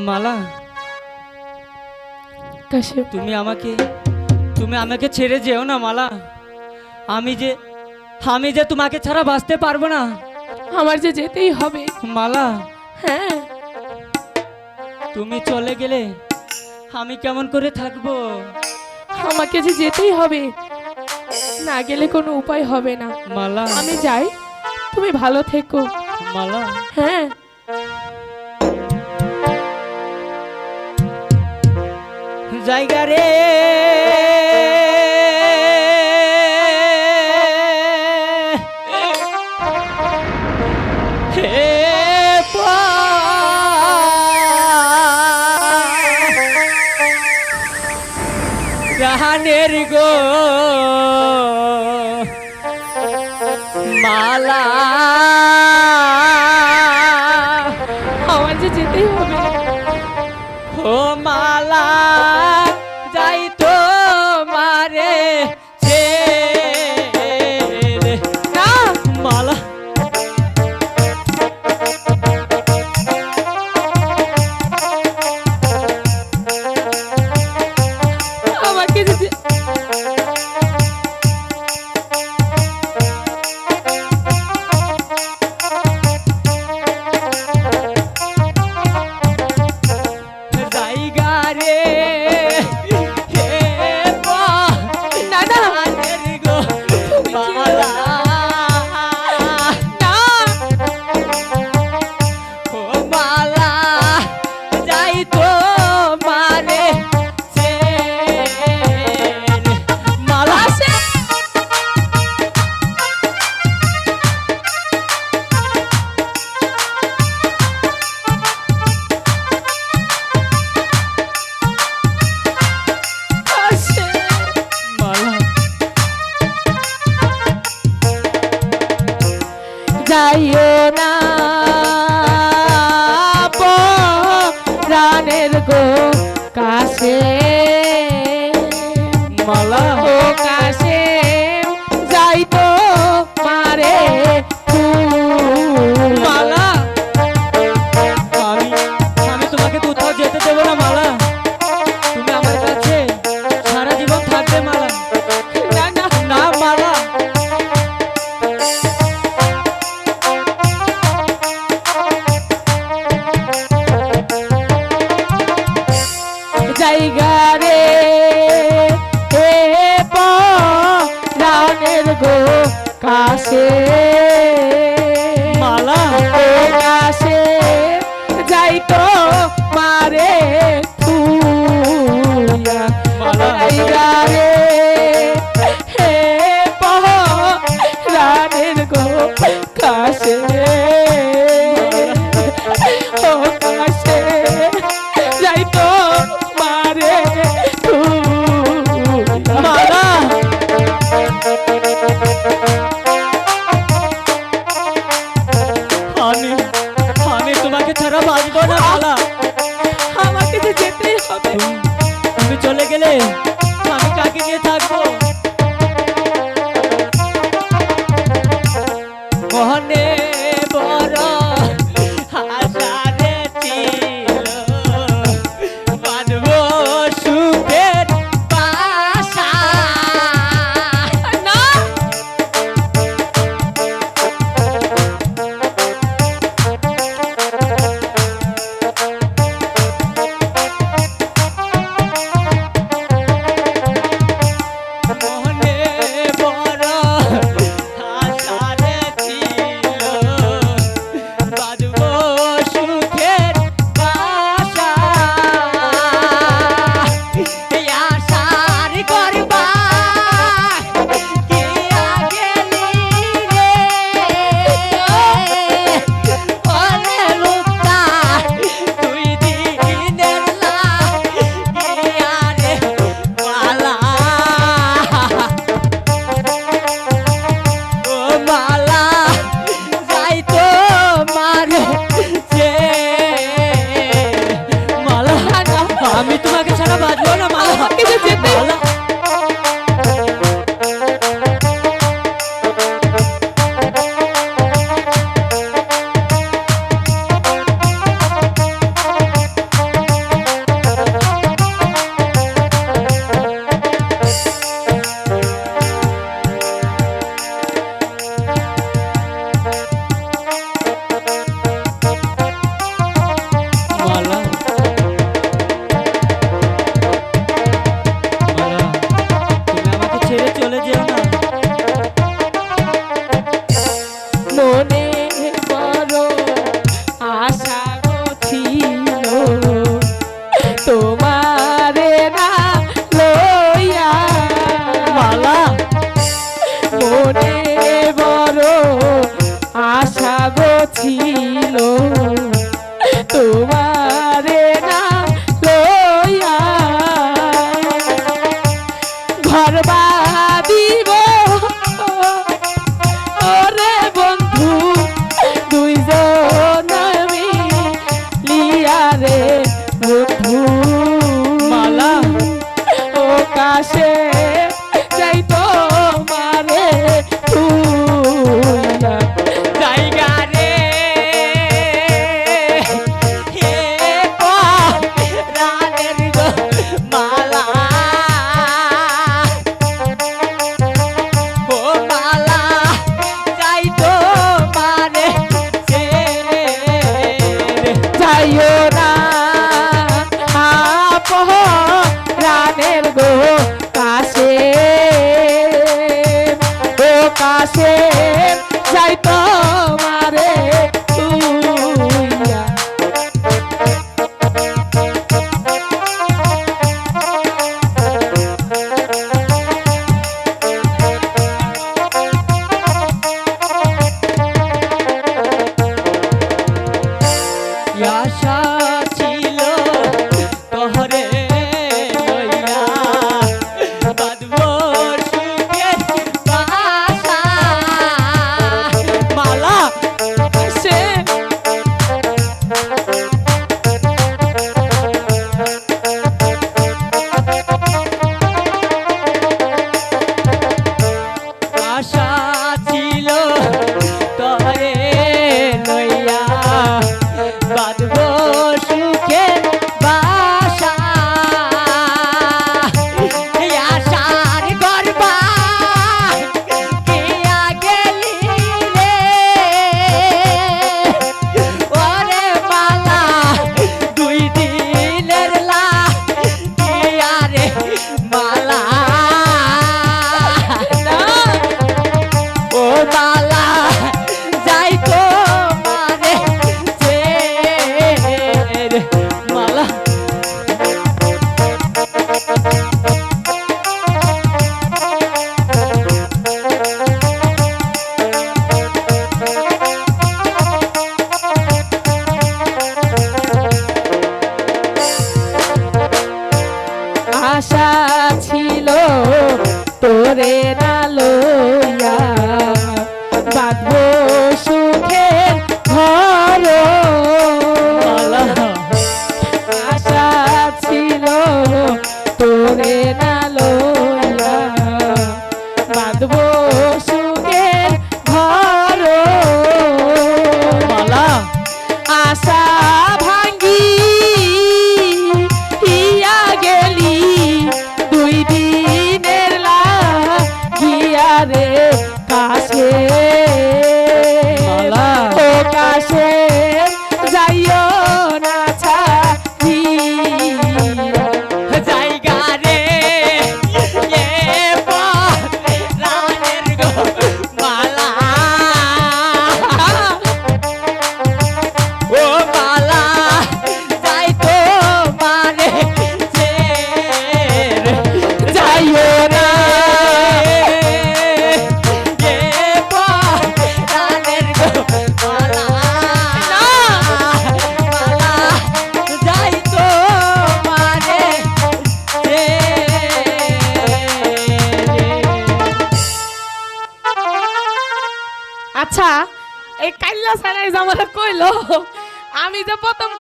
মালা, কাশেম, তুমি আমাকে ছেড়ে যেও না মালা। আমি যে তোমাকে ছাড়া বাঁচতে পারবো না আমার যে যেতেই হবে। মালা। হ্যাঁ, তুমি চলে গেলে আমি কেমন করে থাকবো? আমাকে যে যেতেই হবে, না গেলে কোনো উপায় হবে না। মালা, আমি যাই, তুমি ভালো থেকো। মালা। হ্যাঁ, জায়গা রে হে জাহানের গো মালা, আমার যে যেতেই হবে। ও মালা, যাই তো মারে ছেড়ে। না, মালা, আমাকে যে জায়গা রে হে না না জাহানের গো মালা, না, ও মালা, যাই তো মারে ছেড়ে। মালা, মালা, যাইও না প্রাণের গো কাছে, মালা, ও কাছে যাই তো মারে মালা। আমি তোমাকে কোথাও যেতে দেবো না মালা। তুমি আমার কাছে সারা জীবন থাকবে মালা। না না, না মালা, জায়গা রে হে প্রাণের গো কাছে, মালা, ও কাছে যাই তো মারে থুইয়া, মালা। জায়গা রে হে প্রাণের গো কাছে, ও কাছে যাই তো মারে থুইয়া। মালা, আমি আমি তোমাকে ছাড়া বাঁচবো না মালা। আমাকে যে যেতেই হবে। তুমি চলে গেলে আমি কাকে নিয়ে থাকবো? মনে বড় আশা রে ছিল, বাঁধবো সুখের বাসা। না, মনে বড় আশা রে ছিল, মনে বড় আশা গো ছিল তোমারে না লইয়া মালা মনে বড় আশা গো ছিল তোমারে না লইয়া ঘর বাঁধিব ওরে বন্ধু দুইজন মিলিয়া রে বন্ধু মালা ও কাশে যাইতো মারে তুইয়া জায়গা রে হে রানের গো মালা ও মালা যাই তো মানে যাইও না রানের গো কাশে ও কাশে যাইতো মারে তুইয়া আশা ছিল তোহরে লইয়া বাঁধব সুখের বাসা মালা সে আশা ছিল তোরে লইয়া বাঁধব সুখের বাসা এই আশার গর্বা কেয়া গেলি রে ওরে মালা দুই দিনের লা কেয়া রে মালা ও মালা যাই তো মানে মালা আশা ছিল তোরে না লইয়া বাঁধব সুখের ঘর মালা আশা ছিল তোরে না লইয়া বাঁধব সুখের ঘর মালা আশা ভাঙ্গি ইয়া গেলি দুই দিনের লাগিয়া রে কাশে মালা ও কাশে যাইও না ছাড়িয়া জায়গা রে এ রানের গো মালা ও মালা যাই তো মানে যাইও না এ রানের গো মালা মালা যাই তো মানে আচ্ছা এই কাইল্লা সারাই জামাটা কইলো আমি যে প্রথম